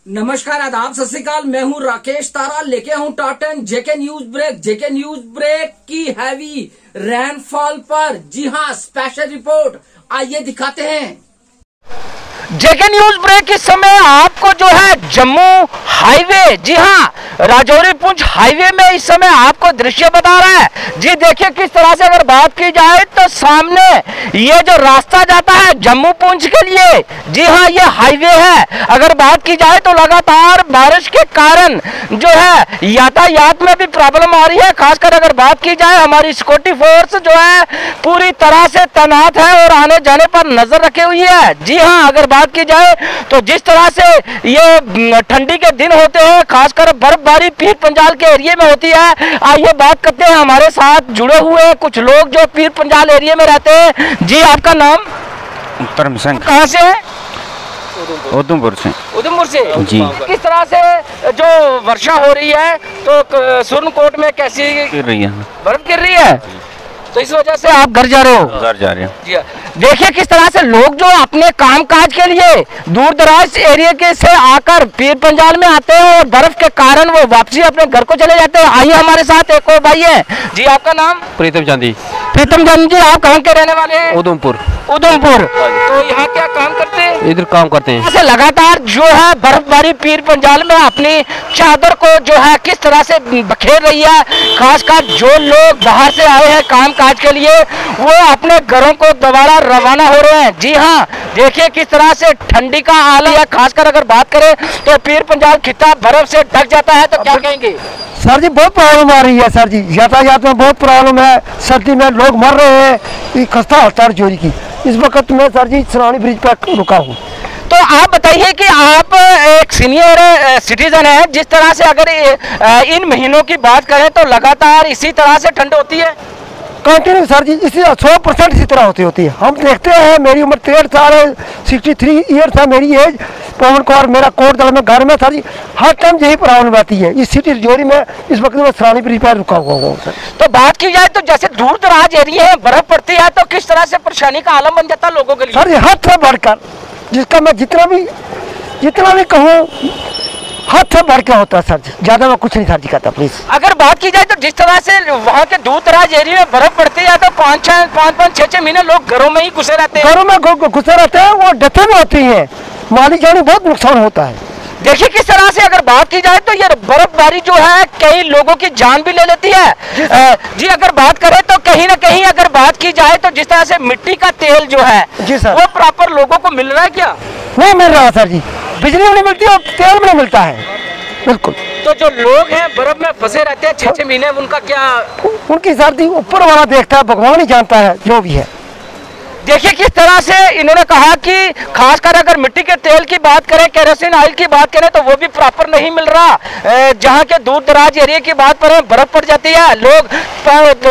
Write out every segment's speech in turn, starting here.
नमस्कार, आदाब, सत श्री अकाल। मैं हूं राकेश तारा, लेके हूं टॉटन JK news break. JK news break की हैवी रेनफॉल पर जी हां स्पेशल रिपोर्ट, आइए दिखाते हैं। जेके न्यूज ब्रेक इस समय आपको जो है जम्मू हाईवे, जी हां राजौरी पुंछ हाईवे में इस समय आपको दृश्य बता रहा है। जी देखिए किस तरह से अगर बात की जाए तो सामने ये जो रास्ता जाता है जम्मू पुंछ के लिए, जी हां ये हाईवे है। अगर बात की जाए तो लगातार बारिश के कारण जो है यातायात में भी प्रॉब्लम आ रही है। खासकर अगर बात की जाए हमारी सिक्योरिटी फोर्स जो है पूरी तरह से तैनात है और आने जाने पर नजर रखी हुई है। जी हां अगर बात की जाए तो जिस तरह से ये ठंडी के दिन होते हैं, खासकर बर्फबारी पीर पंजाल के एरिया में होती है। आइए बात करते हैं, हमारे साथ जुड़े हुए कुछ लोग जो पीर पंजाल एरिया में रहते हैं। जी आपका नाम? धर्म सिंह। कहाँ से है? उधमपुर से। उधमपुर से जी। किस तरह से जो वर्षा हो रही है तो सुरनकोट में कैसी गिर रही है? बर्फ गिर रही है, तो इस वजह से आप घर जा रहे हो? घर जा रहे हैं। जी देखिए किस तरह से लोग जो अपने कामकाज के लिए दूर दराज एरिया के से आकर पीर पंजाल में आते हैं और बर्फ के कारण वो वापसी अपने घर को चले जाते हैं। आइए हमारे साथ एक और भाई है। जी आपका नाम? प्रीतम चांदी। प्रीतम चांदी जी, आप कहाँ के रहने वाले हैं? उधमपुर। उधमपुर। तो यहाँ क्या काम करते हैं? इधर काम करते हैं। ऐसे लगातार जो है बर्फबारी पीर पंजाल में अपनी चादर को जो है किस तरह से बखेर रही है। खासकर जो लोग बाहर से आए हैं काम काज के लिए वो अपने घरों को दोबारा रवाना हो रहे हैं। जी हाँ देखिए किस तरह से ठंडी का आलम है। खासकर अगर बात करें तो पीर पंजाल खिता बर्फ से ढक जाता है, तो क्या कहेंगे? सर जी बहुत प्रॉब्लम आ रही है सर जी, यातायात में बहुत प्रॉब्लम है। सर्दी में लोग मर रहे हैं, ये खस्ता हालत है चोरी की। इस वक्त मैं सर जी सरानी ब्रिज पर रुका हूँ। तो आप बताइए कि आप एक सीनियर सिटीजन हैं, जिस तरह से अगर इन महीनों की बात करें तो लगातार इसी तरह से ठंड होती है? कंटिन्यू सर जी इसी 100% इसी तरह होती है। हम देखते हैं, मेरी उम्र 63 साल है, 63 ईयर्स है मेरी एज। पवन कुमार मेरा कोट दल में घर में सर जी हर टाइम यही प्रॉब्लम आती है। इस सिटी जोरी में इस वक्त मैं सरानी ब्रिज पर रुका हुआ हूँ सर। तो बात की जाए तो जैसे दूर दराज एरिया है, बर्फ पड़ती है, तो किस तरह से परेशानी का आलम बन जाता है लोगों के लिए? सर जी हद से बढ़कर, जिसका मैं जितना भी कहूँ हद से बढ़ के होता है सर जी, ज्यादा मैं कुछ नहीं सर जी कहता प्लीज। अगर बात की जाए तो जिस तरह से वहाँ के दूर दराज एरिया में बर्फ पड़ती है तो 5-6 महीने लोग घरों में ही घुसे रहते हैं। घरों में घुसे रहते हैं, वो डेथें भी होती हैं, माली जानी बहुत नुकसान होता है। देखिए किस तरह से अगर बात की जाए तो ये बर्फबारी जो है कई लोगों की जान भी ले लेती है। जी अगर बात करें तो कहीं ना कहीं अगर बात की जाए तो जिस तरह से मिट्टी का तेल जो है जी सर, वो प्रॉपर लोगों को मिल रहा है क्या? नहीं मिल रहा सर जी, बिजली भी नहीं मिलती और तेल भी नहीं मिलता है बिल्कुल। तो जो लोग हैं बर्फ में फंसे रहते हैं 6-6 महीने, उनका क्या? उनकी सर जी ऊपर वाला देखता है, भगवान ही जानता है जो भी है। देखिए किस तरह से इन्होंने कहा कि खासकर अगर मिट्टी के तेल की बात करें, केरोसिन ऑयल की बात करें तो वो भी प्रॉपर नहीं मिल रहा। जहाँ के दूर दराज एरिया की बात करें बर्फ पड़ जाती है, लोग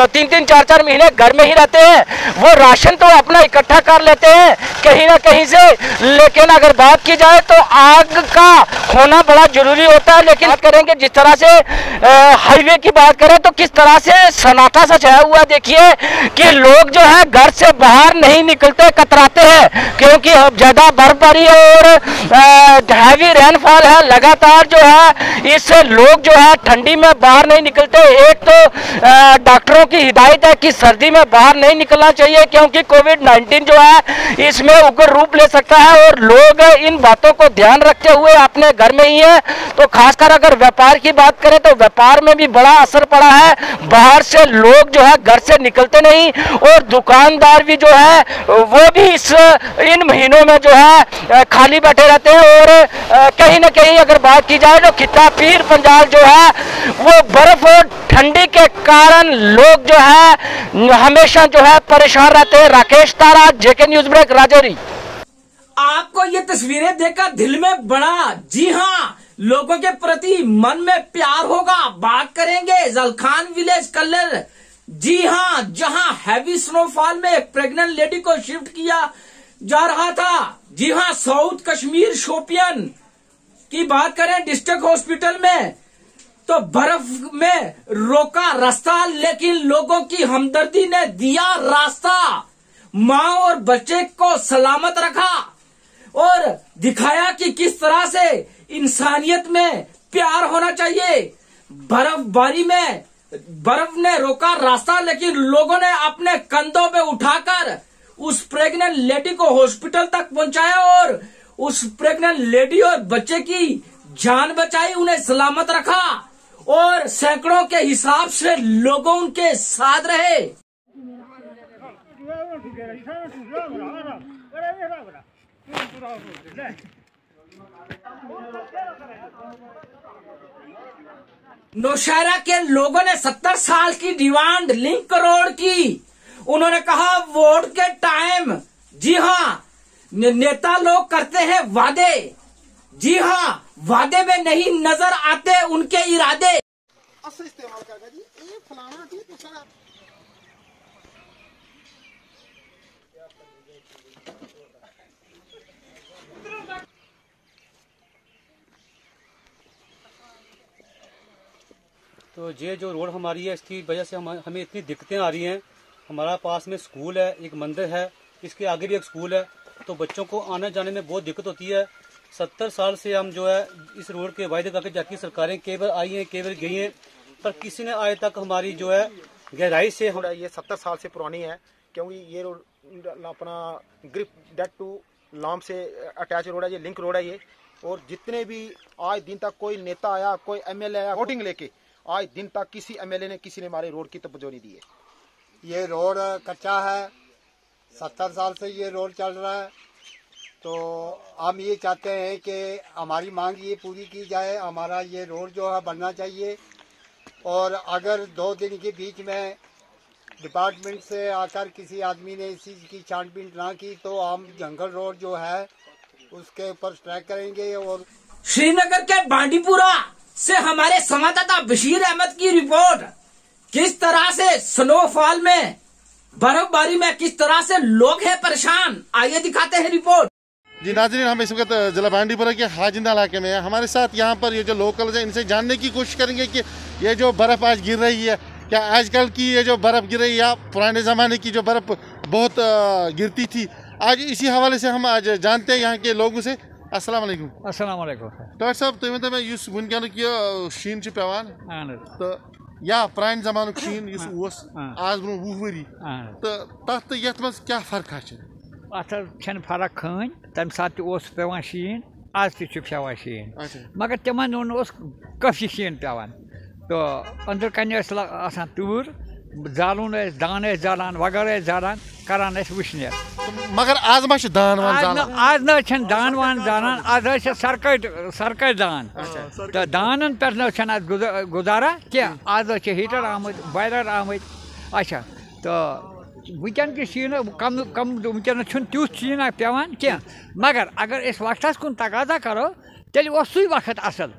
3-3, 4-4 महीने घर में ही रहते हैं। वो राशन तो अपना इकट्ठा कर लेते हैं कहीं ना कहीं से, लेकिन अगर बात की जाए तो आग का होना बड़ा जरूरी होता है। लेकिन बात करेंगे जिस तरह से हाईवे की बात करें तो किस तरह से सन्नाटा सा छाया हुआ। देखिए कि लोग जो है घर से बाहर नहीं निकलते, कतराते हैं, क्योंकि अब ज्यादा बर्फबारी और हैवी रेनफॉल है लगातार जो है, इससे लोग जो है ठंडी में बाहर नहीं निकलते। एक तो डॉक्टरों की हिदायत है कि सर्दी में बाहर नहीं निकलना चाहिए क्योंकि कोविड-19 जो है इसमें उग्र रूप ले सकता है, और लोग इन बातों को ध्यान रखते हुए अपने घर में ही है। तो खासकर अगर व्यापार की बात करें तो व्यापार में भी बड़ा असर पड़ा है। बाहर से लोग जो है घर से निकलते नहीं, और दुकानदार भी जो है वो भी इन महीनों में जो है खाली बैठे रहते हैं। और कहीं ना कहीं अगर बात की जाए तो खिता पीर पंजाल जो है वो बर्फ और ठंडी के कारण लोग जो है हमेशा जो है परेशान रहते हैं। राकेश तारा, जेके न्यूज ब्रेक, राजौरी। आपको ये तस्वीरें देखकर दिल में बड़ा, जी हाँ, लोगों के प्रति मन में प्यार होगा। बात करेंगे जलखान विलेज कल्लर, जी हाँ, जहां हैवी स्नोफॉल में एक प्रेग्नेंट लेडी को शिफ्ट किया जा रहा था। जी हाँ, साउथ कश्मीर शोपियन की बात करें डिस्ट्रिक्ट हॉस्पिटल में, तो बर्फ में रोका रास्ता, लेकिन लोगों की हमदर्दी ने दिया रास्ता। माँ और बच्चे को सलामत रखा और दिखाया कि किस तरह से इंसानियत में प्यार होना चाहिए। बर्फबारी में बर्फ ने रोका रास्ता, लेकिन लोगों ने अपने कंधों पे उठाकर उस प्रेग्नेंट लेडी को हॉस्पिटल तक पहुंचाया और उस प्रेग्नेंट लेडी और बच्चे की जान बचाई, उन्हें सलामत रखा और सैकड़ों के हिसाब से लोगों उनके साथ रहे। नौशहरा के लोगों ने 70 साल की डिमांड लिंक रोड की। उन्होंने कहा वोट के टाइम, जी हाँ, नेता लोग करते हैं वादे, जी हाँ, वादे में नहीं नजर आते उनके इरादे। तो ये जो रोड हमारी है, इसकी वजह से हमें इतनी दिक्कतें आ रही हैं। हमारा पास में स्कूल है, एक मंदिर है, इसके आगे भी एक स्कूल है, तो बच्चों को आने जाने में बहुत दिक्कत होती है। 70 साल से हम जो है इस रोड के वायदे करके जाती सरकारें कई बार आई हैं, कई बार गई हैं, पर किसी ने आज तक हमारी जो है गहराई से ये 70 साल से पुरानी है, क्योंकि ये रोड अपना ग्रिप डेट टू लाम से अटैच रोड है, ये लिंक रोड है ये। और जितने भी आज दिन तक कोई नेता आया, कोई एमएलए आया वोटिंग लेके, आज दिन तक किसी एमएलए ने, किसी ने हमारे रोड की तवज्जो नहीं दी है। ये रोड कच्चा है, 70 साल से ये रोड चल रहा है। तो हम ये चाहते हैं कि हमारी मांग ये पूरी की जाए, हमारा ये रोड जो है बनना चाहिए। और अगर 2 दिन के बीच में डिपार्टमेंट से आकर किसी आदमी ने इस चीज़ की छानबीन ना की तो हम जंगल रोड जो है उसके ऊपर स्ट्राइक करेंगे। और श्रीनगर के बांडीपुरा से हमारे संवाददाता बशीर अहमद की रिपोर्ट। किस तरह से स्नोफॉल में, बर्फबारी में किस तरह से लोग हैं परेशान, आइए दिखाते हैं रिपोर्ट। जी नाज़रीन, हम इस वक्त जिला बांडीपुरा के हाजिंदा इलाके में हैं। हमारे साथ यहाँ पर ये जो लोकल्स हैं, इनसे जानने की कोशिश करेंगे कि ये जो बर्फ़ आज गिर रही है, क्या आजकल की ये जो बर्फ़ गिर रही है या पुराने ज़माने की जो बर्फ़ बहुत गिरती थी, आज इसी हवाले से हम आज जानते हैं यहाँ के लोगों से। अस्सलाम वालेकुम। अस्सलाम वालेकुम। डॉक्टर साहब, तुम वन मे वनक यह शीन पेवान तो या पुरान जमानुक शीन आज ब्रो 20 वरी तो तथ यथ मज क्या फर्क अत फर्क खन तम सात पेवान शीन, आज पेवान शीन, मगर तिमन कफी शीन पेवान। तो अंदर कन तूर जालून दान जालान वगैरह जालान करान वुशनेर, मगर आज मा दान आज न दान वान जालान, आज सरकट दान। तो दानन पे गुजारा क्या, आज हीटर आमद, बॉयलर आमद। अच्छा, तो वुकन के शीन कम कम वुकन तुथ शीन पेवान क्या, मगर अगर इस वक्तस कुन तकाजा करो तेल सू वक्त असल।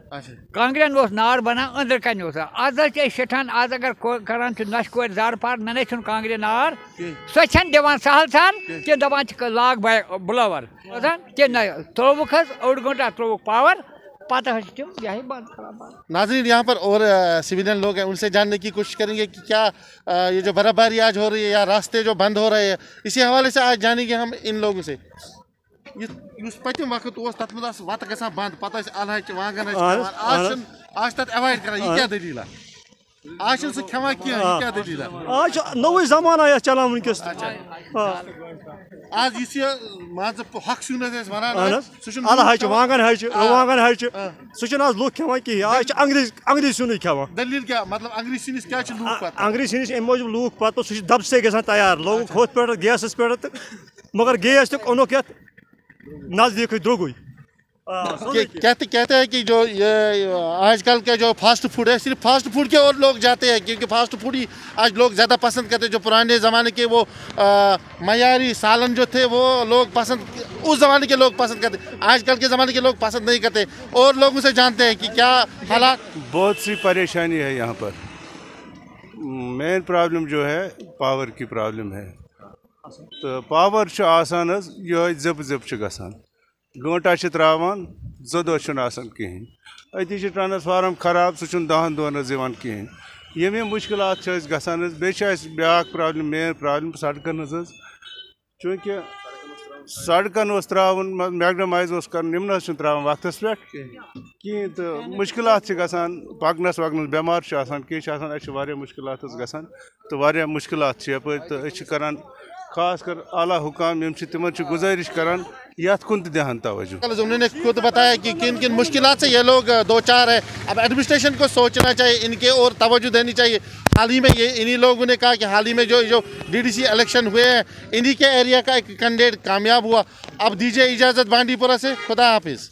कांग्रेन नार बना अंदर कन आज सेठान, आज अगर करान नश कोर जार पार नन कांग्रे नार सो दिवान सहल सहल कि दपान लाग ब्लोवर कि न त्रोवुक ओड घंटा त्रोवुक पावर, पता तम यही बंद करा। नाज़रीन, यहाँ पर और सिविलियन लोग हैं, उनसे जानने की कोशिश करेंगे कि क्या ये जो बर्फबारी आज हो रही है या रास्ते जो बंद हो रहे हैं, इसी हवाले से आज जानेंगे हम इन लोगों से। पतम वक्त तथ मज वत ग बंद, पे अलहच वांगन आज तथ अवॉइड कर, क्या दलील आज सह खेवान कह, क्या दलील आज नवै जमाना चलान वनकस। आज मान हक सून अलहच वांगन हच रुवांगन हच सह आज लूख खेवान कहें, आज अंग्रेज सून खेवान। दलील क्या, मतलब अंग्रेज सिनिस क्या लूख पता, अंग्रेज सिनिस अम मूजूब लूख पता सह दब से ग तैयार लोग होत पे गैस पे, मगर गैस तक ओनुक ये नजदीक द्रोगुई। कहते हैं कि जो ये आजकल का जो फास्ट फूड है, सिर्फ फास्ट फूड के और लोग जाते हैं, क्योंकि फास्ट फूड ही आज लोग ज़्यादा पसंद करते हैं। जो पुराने ज़माने के वो मयारी सालन जो थे वो लोग पसंद, उस ज़माने के लोग पसंद करते, आजकल के ज़माने के लोग पसंद नहीं करते। और लोगों से जानते हैं कि क्या हालात। बहुत सी परेशानी है यहाँ पर। मेन प्रॉब्लम जो है पावर की प्रॉब्लम है। तो पावर आसान ये जब जब गसान, घंटा त्रावान जोदोह कहें अति ट्रांसफार्म खराब सह 10 दोहन कहें यम मुश्किलात गसान ब्या प्रॉब्लम मेन प्रॉब्लम सड़कन चूँकि सड़कन त्रावन मैगनामाइज कर निमन त्रावन वक्त पे कहें तो मुश्किलात गसान पकनस वकनस बेमार कह मुश्किलात गसान तो वारिया मुश्किलात यप तो करान खास कर आला हुकाम यम तिमन गुजारिश करान यात कुन ध्यान तवज्जो। उन्होंने खुद बताया कि किन किन मुश्किलात से ये लोग दो चार है। अब एडमिनिस्ट्रेशन को सोचना चाहिए इनके और तवज्जो देनी चाहिए। हाल ही में ये इन्हीं लोगों ने कहा कि हाल ही में जो डीडीसी इलेक्शन हुए हैं इन्हीं के एरिया का एक कैंडिडेट कामयाब हुआ। अब दीजिए इजाजत बांडीपुरा से, खुदा हाफिज।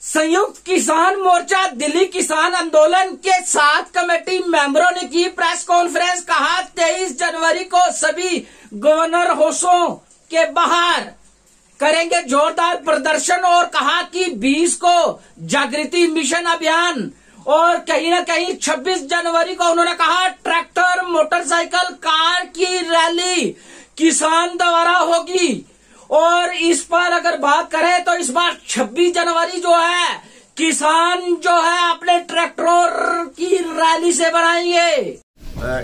संयुक्त किसान मोर्चा दिल्ली किसान आंदोलन के 7 कमेटी मेंबरों ने की प्रेस कॉन्फ्रेंस। कहा 23 जनवरी को सभी गवर्नर हाउसों के बाहर करेंगे जोरदार प्रदर्शन और कहा कि 20 को जागृति मिशन अभियान और कहीं ना कहीं 26 जनवरी को उन्होंने कहा ट्रैक्टर मोटरसाइकिल कार की रैली किसान द्वारा होगी। और इस पर अगर बात करें तो इस बार 26 जनवरी जो है किसान जो है अपने ट्रैक्टरों की रैली से बनाएंगे।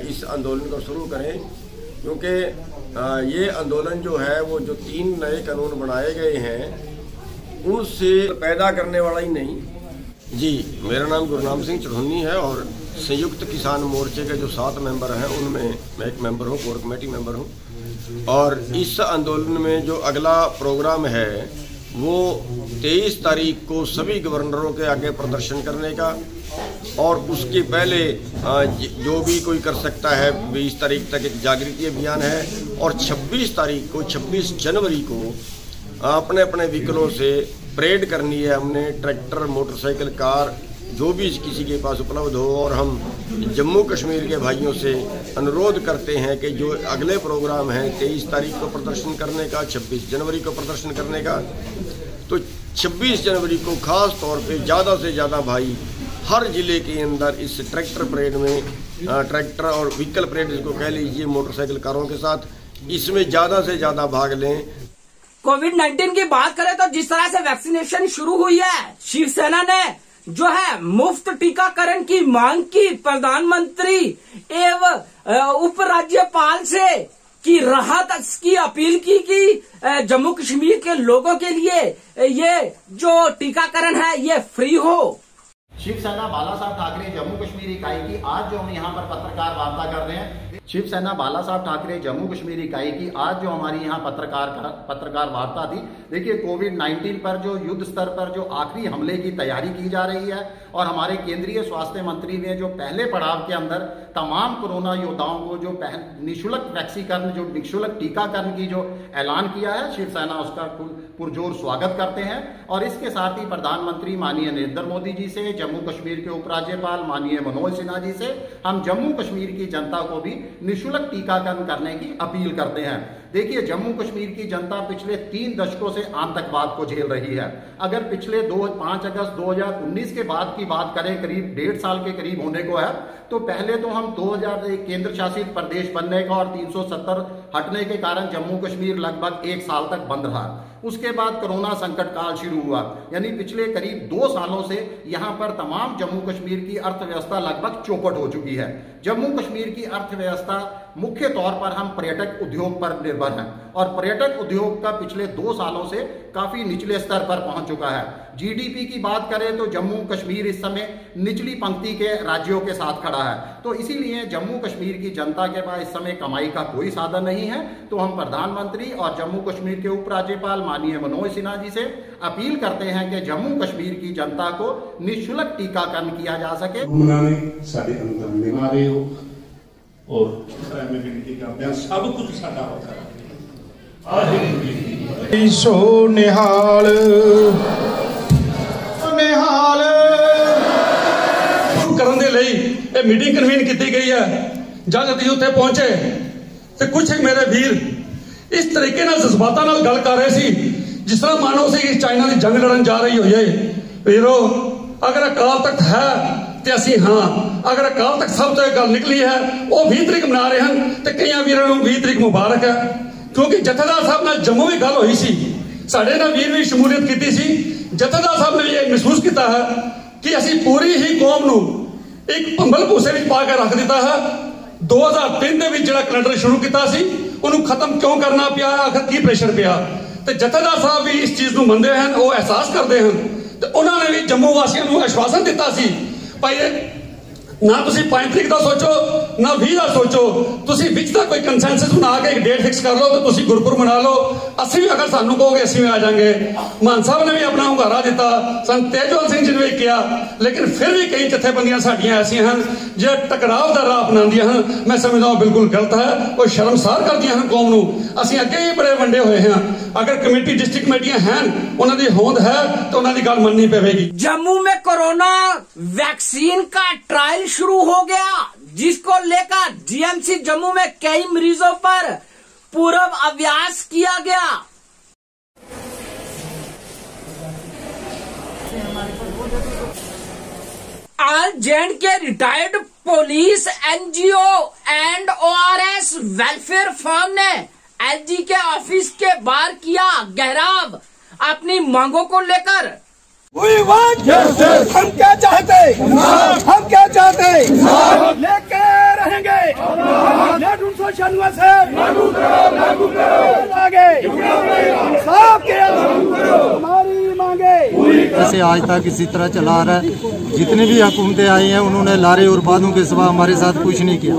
इस आंदोलन को शुरू करें क्योंकि ये आंदोलन जो है वो जो 3 नए कानून बनाए गए हैं उनसे पैदा करने वाला ही नहीं। जी, मेरा नाम गुरनाम सिंह चढ़ोनी है और संयुक्त किसान मोर्चे के जो 7 मेंबर हैं उनमें मैं एक मेंबर हूँ, कोर कमेटी मेंबर हूँ। और इस आंदोलन में जो अगला प्रोग्राम है वो 23 तारीख को सभी गवर्नरों के आगे प्रदर्शन करने का और उसके पहले जो भी कोई कर सकता है 20 तारीख तक एक जागृति अभियान है और 26 जनवरी को अपने अपने व्हीकलों से परेड करनी है। हमने ट्रैक्टर मोटरसाइकिल कार जो भी किसी के पास उपलब्ध हो और हम जम्मू कश्मीर के भाइयों से अनुरोध करते हैं कि जो अगले प्रोग्राम है 23 तारीख को प्रदर्शन करने का, 26 जनवरी को प्रदर्शन करने का, तो 26 जनवरी को खास तौर पे ज़्यादा से ज़्यादा भाई हर जिले के अंदर इस ट्रैक्टर परेड में ट्रैक्टर और व्हीकल परेड जिसको कह लीजिए मोटरसाइकिल कारों के साथ इसमें ज़्यादा से ज़्यादा भाग लें। कोविड-19 की बात करें तो जिस तरह से वैक्सीनेशन शुरू हुई है, शिवसेना ने जो है मुफ्त टीकाकरण की मांग की, प्रधानमंत्री एवं उपराज्यपाल से की राहत की अपील की जम्मू कश्मीर के लोगों के लिए ये जो टीकाकरण है ये फ्री हो। शिवसेना बाला साहब ठाकरे जम्मू कश्मीर इकाई की आज जो हम यहाँ पर पत्रकार वार्ता कर रहे हैं, शिवसेना बाला साहब ठाकरे जम्मू कश्मीर इकाई की आज जो हमारी यहाँ पत्रकार वार्ता थी। देखिए, कोविड-19 पर जो युद्ध स्तर पर जो आखिरी हमले की तैयारी की जा रही है और हमारे केंद्रीय स्वास्थ्य मंत्री ने जो पहले पड़ाव के अंदर तमाम कोरोना योद्धाओं को जो निःशुल्क वैक्सीकरण जो निःशुल्क टीकाकरण की जो ऐलान किया है, शिवसेना उसका पुरजोर स्वागत करते हैं। और इसके साथ ही प्रधानमंत्री माननीय नरेंद्र मोदी जी से, जम्मू कश्मीर के उपराज्यपाल माननीय मनोज सिन्हा जी से हम जम्मू कश्मीर की जनता को भी निःशुल्क टीकाकरण करने की अपील करते हैं। देखिए, जम्मू कश्मीर की जनता पिछले 3 दशकों से आतंकवाद को झेल रही है। अगर पिछले 5 अगस्त 2019 के बाद की बात करें, करीब 1.5 साल के करीब होने को है, तो पहले तो हम 2001 केंद्र शासित प्रदेश बनने का और 370 हटने के कारण जम्मू कश्मीर लगभग 1 साल तक बंद रहा। उसके बाद कोरोना संकट काल शुरू हुआ, यानी पिछले करीब 2 सालों से यहाँ पर तमाम जम्मू कश्मीर की अर्थव्यवस्था लगभग चौपट हो चुकी है। जम्मू कश्मीर की अर्थव्यवस्था मुख्य तौर पर हम पर्यटक उद्योग पर निर्भर हैं और पर्यटक उद्योग का पिछले 2 सालों से काफी निचले स्तर पर पहुंच चुका है। जीडीपी की बात करें तो जम्मू कश्मीर इस समय निचली पंक्ति के राज्यों के साथ खड़ा है। तो इसीलिए जम्मू कश्मीर की जनता के पास इस समय कमाई का कोई साधन नहीं है। तो हम प्रधानमंत्री और जम्मू कश्मीर के उपराज्यपाल माननीय मनोज सिन्हा जी से अपील करते हैं कि जम्मू कश्मीर की जनता को निःशुल्क टीकाकरण किया जा सके। और सब कुछ साडा होता है। सो निहाल निहाल करने दे लई ये मीटिंग कन्वीन की गई है। जब असीं उत्थे पहुंचे तो कुछ मेरे वीर इस तरीके नाल जज्बातां नाल गल कर रहे सी जिस तरह मानो सी चाइना की जंग लड़न जा रही होइए। वीरो, अगर अकाल तख्त है ते असीं हां, अगर अकाल तख्त सब तो एक गल निकली है वो 20 तरीक मना रहे हैं तो कई वीरों को 20 तरीक मुबारक है। क्योंकि जथेदार साहब नाल जम्मू भी गल हुई सी, साडे नाल वीर भी शमूलियत की सी। जथेदार साहब ने ये महसूस किया है कि असी पूरी ही कौम नू एक भंबल भूसे में पा के रख दिता है। 2003 ਦੇ ਵਿੱਚ ਜਿਹੜਾ ਕੈਲੰਡਰ ਸ਼ੁਰੂ ਕੀਤਾ ਸੀ ਉਹਨੂੰ ਖਤਮ ਕਿਉਂ ਕਰਨਾ ਪਿਆ, ਆਖਰ ਕੀ ਪ੍ਰੈਸ਼ਰ ਪਿਆ। ਤੇ ਜਥੇਦਾਰ ਸਾਹਿਬ ਵੀ ਇਸ ਚੀਜ਼ ਨੂੰ ਮੰਨਦੇ ਹਨ, ਉਹ ਅਹਿਸਾਸ ਕਰਦੇ ਹਨ ਤੇ ਉਹਨਾਂ ਨੇ ਵੀ ਜੰਮੂ ਵਾਸੀਆਂ ਨੂੰ ਆਸ਼ਵਾਸਨ ਦਿੱਤਾ ਸੀ ਭਾਈ ना तुसी 5 तरीक का सोचो ना 20 का सोचो, तुसी विच दा कोई कंसेंसस बना के एक डेट फिक्स कर लो तो तुसी गुरपुरब मना लो। असी भी अगर सानू कहोगे असी भी आ जाएंगे। मान साहब ने भी अपना हुंगारा दिता, सन तेजपाल सिंह जी ने भी किया, लेकिन फिर भी कई जथेबंदियां साडियां ऐसी हैं जो टकराव का राह अपनांदियां हैं। मैं समझदा हूं बिल्कुल गलत है और शर्मसार करदियां हैं कौम नू। असी अगे ही बड़े वंडे हुए हैं, अगर कमेटी डिस्ट्रिक्ट कमेटियां हैं उन्हां दी होंद है तो उन्हां दी गल मननी पवेगी। जम्मू में कोरोना वैक्सीन का ट्रायल शुरू हो गया, जिसको लेकर जीएमसी जम्मू में कई मरीजों पर पूर्व अभ्यास किया गया। ऑल जेएंड के retired police NGO and ORS welfare firm ने एलजी के ऑफिस के बाहर किया घेराव अपनी मांगों को लेकर। हम क्या चाहते, हम क्या चाहते, लेके रहेंगे 1996 से आगे साफ किया हमारी मांगे। ऐसे आज तक इसी तरह चला रहा है। जितनी भी हुकूमतें आई हैं उन्होंने लारे और बादों के सिवा हमारे साथ कुछ नहीं किया।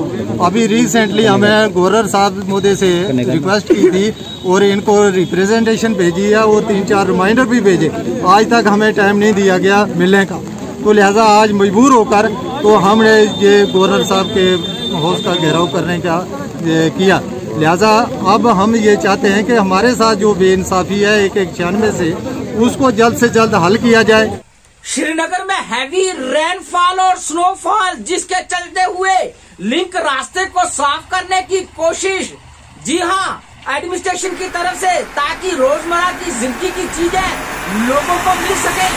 अभी रिसेंटली हमें गवर्नर साहब मोदी से रिक्वेस्ट की थी और इनको रिप्रेजेंटेशन भेजी है और 3-4 रिमाइंडर भी भेजे, आज तक हमें टाइम नहीं दिया गया मिलने का। तो लिहाजा आज मजबूर होकर तो हमने ये गवर्नर साहब के हाउस का घेराव करने का किया। लिहाजा अब हम ये चाहते हैं कि हमारे साथ जो बेइंसाफी है 196 से उसको जल्द से जल्द हल किया जाए। श्रीनगर में हैवी रेनफॉल और स्नोफॉल, जिसके चलते हुए लिंक रास्ते को साफ करने की कोशिश, जी हाँ, एडमिनिस्ट्रेशन की तरफ से, ताकि रोजमर्रा की जिंदगी की चीजें लोगों को मिल सके।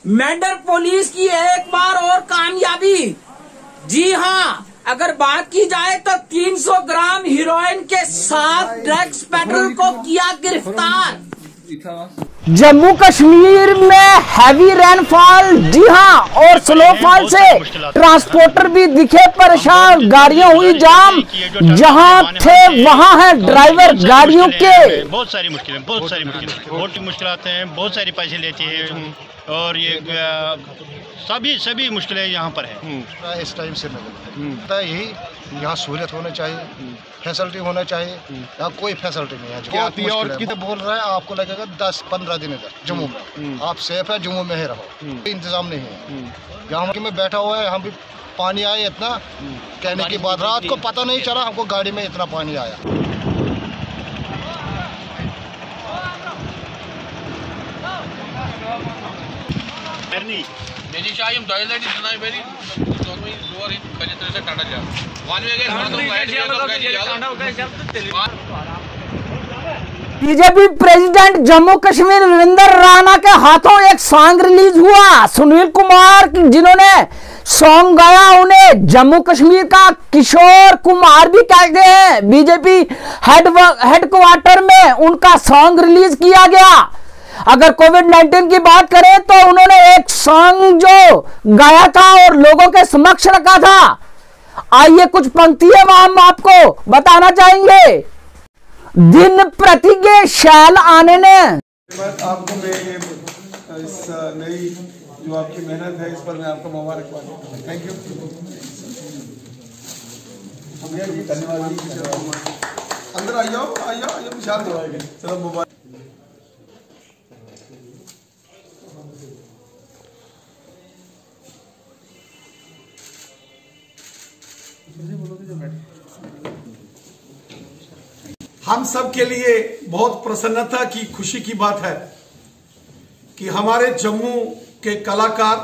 मेंढर पुलिस की एक बार और कामयाबी। जी हां, अगर बात की जाए तो 300 ग्राम हीरोइन के साथ ड्रग्स पेडलर को किया गिरफ्तार। जम्मू कश्मीर में हैवी रेनफॉल, जी हां, और स्नोफॉल से ट्रांसपोर्टर भी दिखे परेशान, गाड़ियां हुई जाम, जहां थे वहां है ड्राइवर गाड़ियों के। बहुत सारी मुश्किलात हैं, बहुत सारे पैसे लेते हैं और ये सभी मुश्किलें यहाँ पर है। इस टाइम से यही यहाँ सहूलियत होना चाहिए, फैसिलिटी होना चाहिए। यहाँ कोई फैसिलिटी नहीं है। क्या और कितने बोल रहा है, आपको लगेगा 10-15 दिन इधर जम्मू में आप सेफ है, जम्मू में ही रहो, इंतजाम नहीं है। यहाँ में बैठा हुआ है, यहाँ भी पानी आया इतना, कहने की बात, रात को पता नहीं चला हमको गाड़ी में इतना पानी आया। बीजेपी प्रेसिडेंट जम्मू कश्मीर वीरेंद्र राणा के हाथों एक सॉन्ग रिलीज हुआ। सुनील कुमार जिन्होंने सॉन्ग गाया, उन्हें जम्मू कश्मीर का किशोर कुमार भी कहते हैं। बीजेपी हेडक्वार्टर में उनका सॉन्ग रिलीज किया गया। अगर कोविड-19 की बात करें तो उन्होंने एक सॉन्ग जो गाया था और लोगों के समक्ष रखा था। आइए कुछ पंक्तियां हम आपको बताना चाहेंगे। दिन प्रतिज्ञा शैल आने ने। आपको मैं इस नई जो आपकी मेहनत है इस पर मैं आपको मुबारकबाद देता हूं। थैंक यू, शुक्रिया जी, धन्यवाद जी। अंदर आ जाओ विशाल दीवाएंगे। चलो मुबारक। हम सब के लिए बहुत प्रसन्नता की, खुशी की बात है कि हमारे जम्मू के कलाकार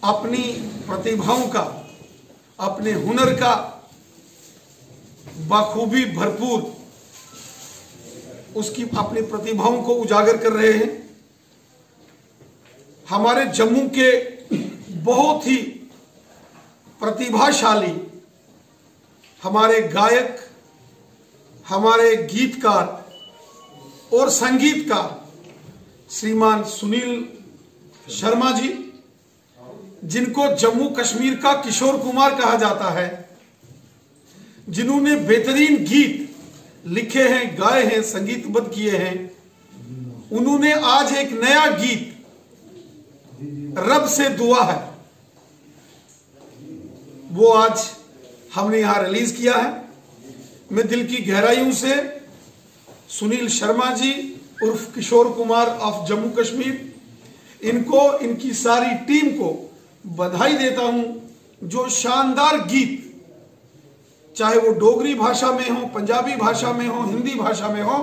अपनी प्रतिभाओं का, अपने हुनर का बखूबी भरपूर उसकी अपनी प्रतिभाओं को उजागर कर रहे हैं। हमारे जम्मू के बहुत ही प्रतिभाशाली हमारे गायक, हमारे गीतकार और संगीतकार श्रीमान सुनील शर्मा जी, जिनको जम्मू कश्मीर का किशोर कुमार कहा जाता है, जिन्होंने बेहतरीन गीत लिखे हैं, गाए हैं, संगीतबद्ध किए हैं, उन्होंने आज एक नया गीत रब से दुआ है वो आज हमने यहां रिलीज किया है। मैं दिल की गहराइयों से सुनील शर्मा जी उर्फ किशोर कुमार ऑफ जम्मू कश्मीर, इनको, इनकी सारी टीम को बधाई देता हूं। जो शानदार गीत, चाहे वो डोगरी भाषा में हो, पंजाबी भाषा में हो, हिंदी भाषा में हो,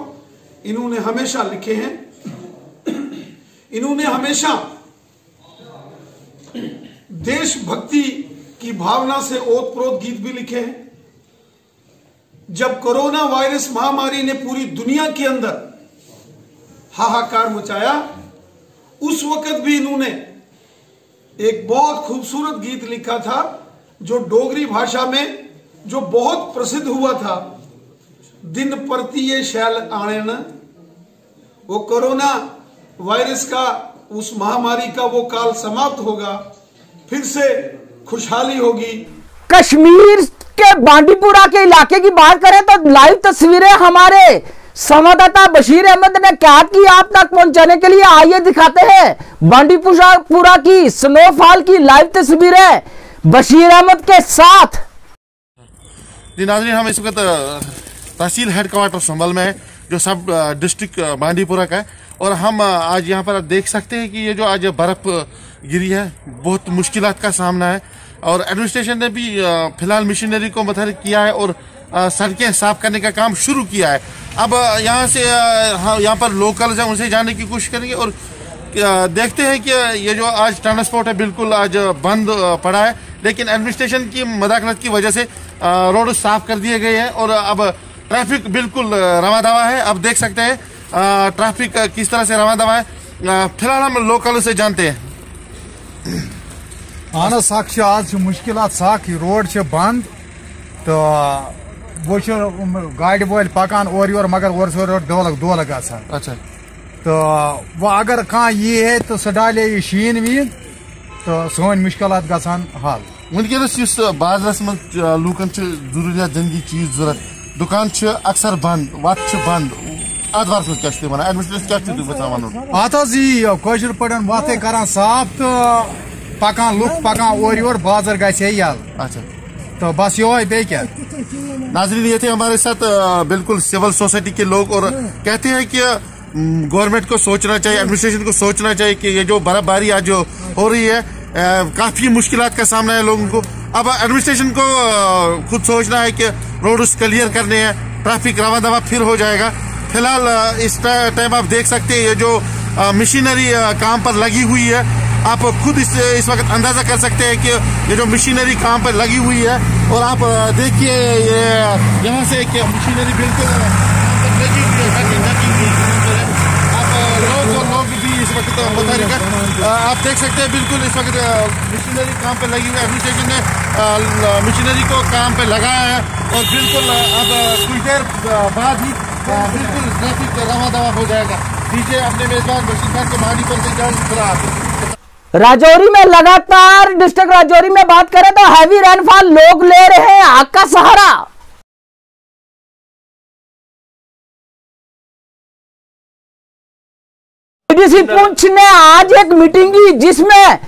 इन्होंने हमेशा लिखे हैं। इन्होंने हमेशा देशभक्ति की भावना से ओतप्रोत गीत भी लिखे हैं। जब कोरोना वायरस महामारी ने पूरी दुनिया के अंदर हाहाकार मचाया, उस वक्त भी इन्होंने एक बहुत खूबसूरत गीत लिखा था जो डोगरी भाषा में, जो बहुत प्रसिद्ध हुआ था, दिन परतिये शैल आने न। वो कोरोना वायरस का, उस महामारी का वो काल समाप्त होगा, फिर से खुशहाली होगी। कश्मीर के बांडीपुरा के इलाके की बात करें तो लाइव तस्वीरें हमारे संवाददाता बशीर अहमद ने क्या की आप तक पहुंचाने के लिए, आइए दिखाते हैं बांडीपुरा की स्नोफॉल की लाइव तस्वीरें बशीर अहमद के साथ। जी नाज़रीन, हम इस वक्त तहसील हेडक्वार्टर संभल में है, जो सब डिस्ट्रिक्ट बांडीपुरा का है, और हम आज यहाँ पर देख सकते हैं कि ये जो आज बर्फ गिरी है, बहुत मुश्किलात का सामना है, और एडमिनिस्ट्रेशन ने भी फिलहाल मशीनरी को मुतहरिक किया है और सड़कें साफ करने का काम शुरू किया है। अब यहाँ से यहाँ पर लोकल्स हैं, उनसे जानने की कोशिश करेंगे और देखते हैं कि ये जो आज ट्रांसपोर्ट है बिल्कुल आज बंद पड़ा है, लेकिन एडमिनिस्ट्रेशन की मदाखलत की वजह से रोड साफ कर दिए गए हैं और अब ट्रैफिक बिल्कुल रवा दवा है। अब देख सकते हैं ट्रैफिक किस तरह से रवा दवा है। फिलहाल हम लोकल से जानते हैं। अहन सख आज मुश्किलात सख, रोड बंद तो वो गाड़ी वोल पकान और योर, मगर और दोल गसान। अच्छा, तो वह अगर कह ये है तो सह डाले ये शीन वीन तो सोन मुश्किलात गसान हल। वनकस बाजारस मं लूकन जरूरियात जिंदगी चीज जरूरत, दुकान अक्सर बंद, वत बंद, अत बारस मं क्या वन एडमिनिस्ट्रेशन क्या वन अत कशर पे वत करान साफ तो पकान लुक पकान और योर, बाजार गए यल। अच्छा, तो बस ये बे क्या। नाजरीन, ये थे हमारे साथ बिल्कुल सिविल सोसाइटी के लोग, और कहते हैं कि गवर्नमेंट को सोचना चाहिए, एडमिनिस्ट्रेशन को सोचना चाहिए कि ये जो बर्फबारी आज जो हो रही है, काफी मुश्किलात का सामना है लोगों को। अब एडमिनिस्ट्रेशन को खुद सोचना है कि रोड क्लियर करने हैं, ट्रैफिक रवा दवा फिर हो जाएगा। फिलहाल इस टाइम आप देख सकते हैं ये जो मशीनरी काम पर लगी हुई है, आप खुद इस वक्त अंदाजा कर सकते हैं कि ये जो मशीनरी काम पर लगी हुई है, और आप देखिए यहाँ से कि मशीनरी बिल्कुल लगी हुई है। आप लोग भी इस वक्त मुतारिक आप देख सकते हैं बिल्कुल इस वक्त मशीनरी काम पर लगी हुई है। एडमिनिस्ट्रेशन ने मशीनरी को काम पर लगाया है और बिल्कुल अब कुछ देर बाद ही बिल्कुल ट्रैफिक रवा दवा हो जाएगा। दीजिए अपने मेजबान बशीर खान को महानीपुर से जान। राजौरी में लगातार, डिस्ट्रिक्ट राजौरी में बात करें तो हैवी रेनफॉल, लोग ले रहे हैं आग का सहारा। डीडीसी पुंछ ने आज एक मीटिंग की जिसमें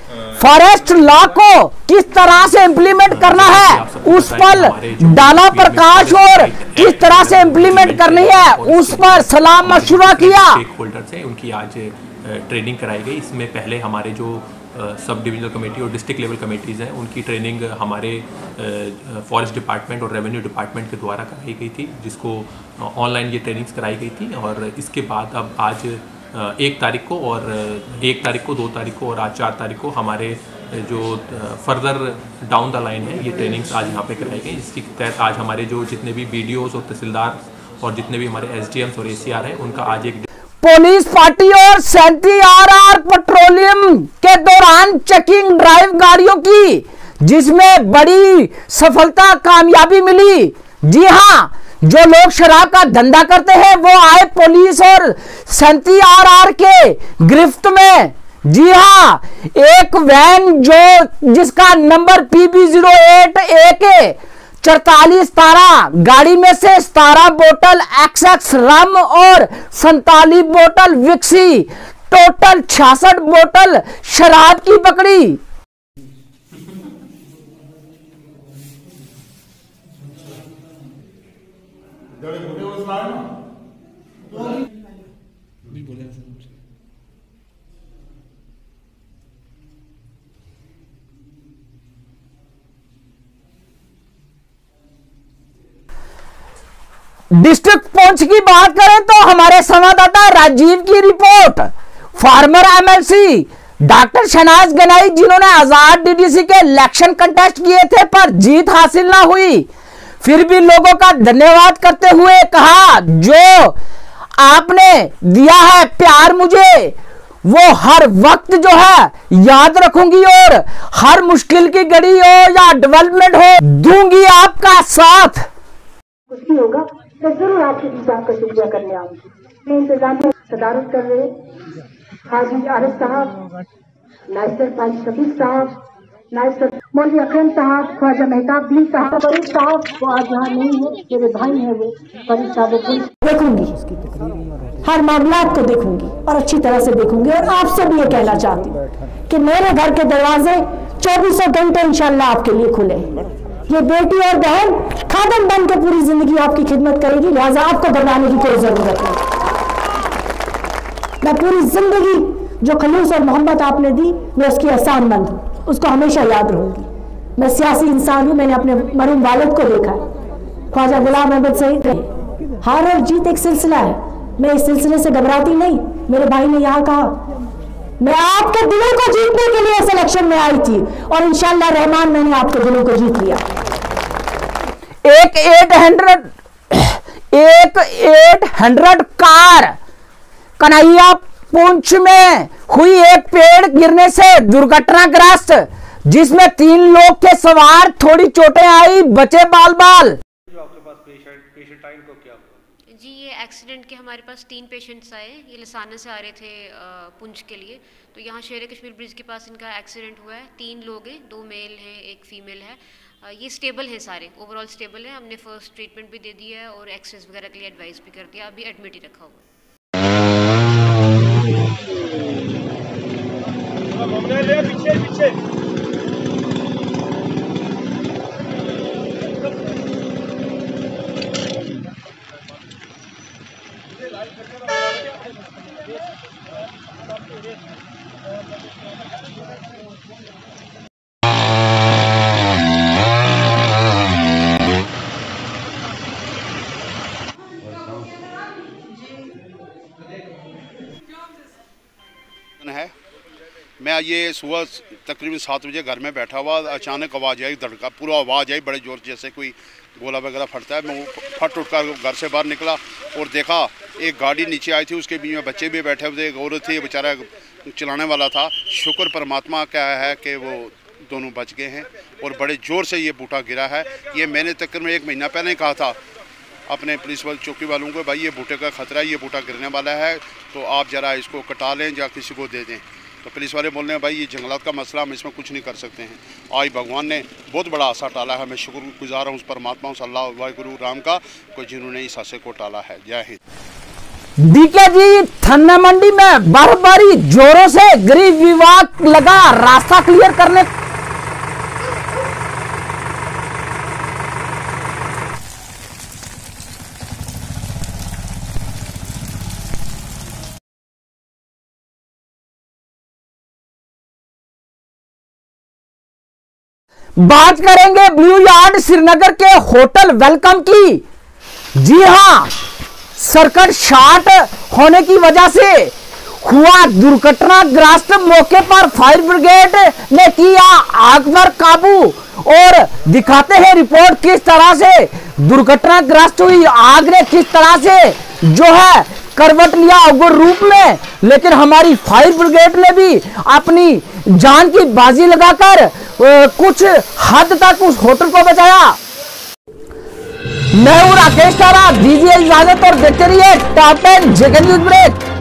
फॉरेस्ट लॉ को किस तरह से इम्प्लीमेंट करना है उस पर डाला प्रकाश, और किस तरह से इम्प्लीमेंट करनी है उस पर सलाह मशवरा किया। स्टेक होल्डर्स हैं, उनकी आज ट्रेनिंग कराई गई। इसमें पहले हमारे जो सब डिविजनल कमेटी और डिस्ट्रिक्ट लेवल कमेटीज़ हैं उनकी ट्रेनिंग हमारे फॉरेस्ट डिपार्टमेंट और रेवेन्यू डिपार्टमेंट के द्वारा कराई गई थी, जिसको ऑनलाइन ये ट्रेनिंग्स कराई गई थी। और इसके बाद अब आज 1 तारीख को और 1 तारीख को, 2 तारीख को और आज 4 तारीख को हमारे जो फर्दर डाउन द लाइन है ये ट्रेनिंग्स आज यहाँ पे कराई गई। इसके तहत आज हमारे जो जितने भी BDOs और तहसीलदार और जितने भी हमारे SDMs और ACR हैं उनका आज एक पुलिस पार्टी और 37RR पेट्रोलियम के दौरान चेकिंग ड्राइव गाड़ियों की, जिसमें बड़ी सफलता कामयाबी मिली। जी हां, जो लोग शराब का धंधा करते हैं वो आए पुलिस और 37RR के गिरफ्त में। जी हां, एक वैन जिसका नंबर PB08AK 4417 गाड़ी में से 17 बोतल XX रम और 47 बोतल विक्सी, टोटल 66 बोतल शराब की पकड़ी। डिस्ट्रिक्ट पुंछ की बात करें तो हमारे संवाददाता राजीव की रिपोर्ट। Former MLC doctor Shahnaz Ganai, जिन्होंने आजाद DDC के इलेक्शन कंटेस्ट किए थे पर जीत हासिल ना हुई, फिर भी लोगों का धन्यवाद करते हुए कहा, जो आपने दिया है प्यार मुझे वो हर वक्त जो है याद रखूंगी और हर मुश्किल की घड़ी हो या डेवलपमेंट हो, दूंगी आपका साथ। कुछ भी होगा तो जरूर आपके इंतजाम का शुक्रिया करने आऊंगी। मैं इंतजाम में सदारत कर रहे हाजी आरिफ साहब, नायब सरपंच शफीक साहब, नायब सरपंच मौलवी अकरम साहब, ख्वाजा मेहताब दीन साहब, फरीद साहब वो आज यहाँ नहीं है, मेरे भाई हैं वो फरीद साहब। देखूंगी, हर मामला को देखूंगी और अच्छी तरह से देखूंगी। और आपसे भी ये कहना चाहती हूँ कि मेरे घर के दरवाजे 24 घंटे इंशाल्लाह आपके लिए खुले। ये बेटी और बहन खादम बन के पूरी जिंदगी आपकी खिदमत करेगी, लिहाजा आपको घबराने की कोई जरूरत नहीं। मैं पूरी जिंदगी जो खलूस और मोहब्बत आपने दी, मैं उसकी एहसानमंद हूँ, उसको हमेशा याद रहूंगी। मैं सियासी इंसान हूँ, मैंने अपने मरूम वालिद को देखा है, ख्वाजा गुलाम अहमद सईद। हार और जीत एक सिलसिला है, मैं इस सिलसिले से घबराती नहीं। मेरे भाई ने यहाँ कहा मैं आपके दिलों को जीतने के लिए सिलेक्शन में आई थी और इंशाअल्लाह रहमान मैंने आपके दिलों को जीत लिया। एक 800 कार कन्हैया पुंछ में हुई एक पेड़ गिरने से दुर्घटनाग्रस्त, जिसमें 3 लोग के सवार, थोड़ी चोटें आई, बचे बाल बाल। जो आपके पास पेशेंट आए इनको क्या हुआ? जी, ये एक्सीडेंट के हमारे पास 3 पेशेंट्स आए। ये लसाना से आ रहे थे पुंछ के लिए, तो यहाँ शेर कश्मीर ब्रिज के पास इनका एक्सीडेंट हुआ है। 3 लोग हैं, 2 मेल हैं, 1 फीमेल है। ये स्टेबल है, सारे ओवरऑल स्टेबल है। हमने फर्स्ट ट्रीटमेंट भी दे दिया है और एक्सरेज वगैरह के लिए एडवाइस भी कर दिया। अभी एडमिट ही रखा हुआ है। पीछे है। मैं ये सुबह तकरीबन 7 बजे घर में बैठा हुआ, अचानक आवाज़ आई, धड़का पूरा आवाज़ आई बड़े ज़ोर, जैसे कोई गोला वगैरह फटता है। मैं फट उठ कर घर से बाहर निकला और देखा एक गाड़ी नीचे आई थी, उसके बीच में बच्चे भी बैठे हुए थे, एक औरत थी, बेचारा चलाने वाला था। शुक्र परमात्मा का है कि वो दोनों बच गए हैं और बड़े ज़ोर से ये बूटा गिरा है। ये मैंने तकरीबन 1 महीना पहले कहा था अपने पुलिस वाले चौकी वालों को, भाई ये बूटे का ख़तरा है, ये बूटा गिरने वाला है, तो आप ज़रा इसको कटा लें या किसी को दे दें। तो पुलिस वाले बोल रहे हैं भाई ये जंगलात का मसला, हम इसमें कुछ नहीं कर सकते हैं। आज भगवान ने बहुत बड़ा आसा टाला है। मैं शुक्रगुजार हूँ उस परमात्मा अल्लाह वाहिगुरु राम का, कोई जिन्होंने इस आसे को टाला है। जय हिंद। डीकेजी थन्ना मंडी में बर्फबारी जोरों से, गृह विभाग लगा रास्ता क्लियर करने। बात करेंगे ब्लू यार्ड श्रीनगर के होटल वेलकम की। जी हां, सर्किट शॉर्ट होने की वजह से हुआ दुर्घटनाग्रस्त मौके पर फायर ब्रिगेड ने किया आग पर काबू। और दिखाते हैं रिपोर्ट किस तरह से दुर्घटनाग्रस्त हुई आग ने किस तरह से जो है करवट लिया उग्र रूप में, लेकिन हमारी फायर ब्रिगेड ने भी अपनी जान की बाजी लगाकर कुछ हद तक उस होटल को बचाया। मैं हूं राकेश तारा, दीजिए इजाजत और देखते रहिए टॉप 10 जेके न्यूज ब्रेक।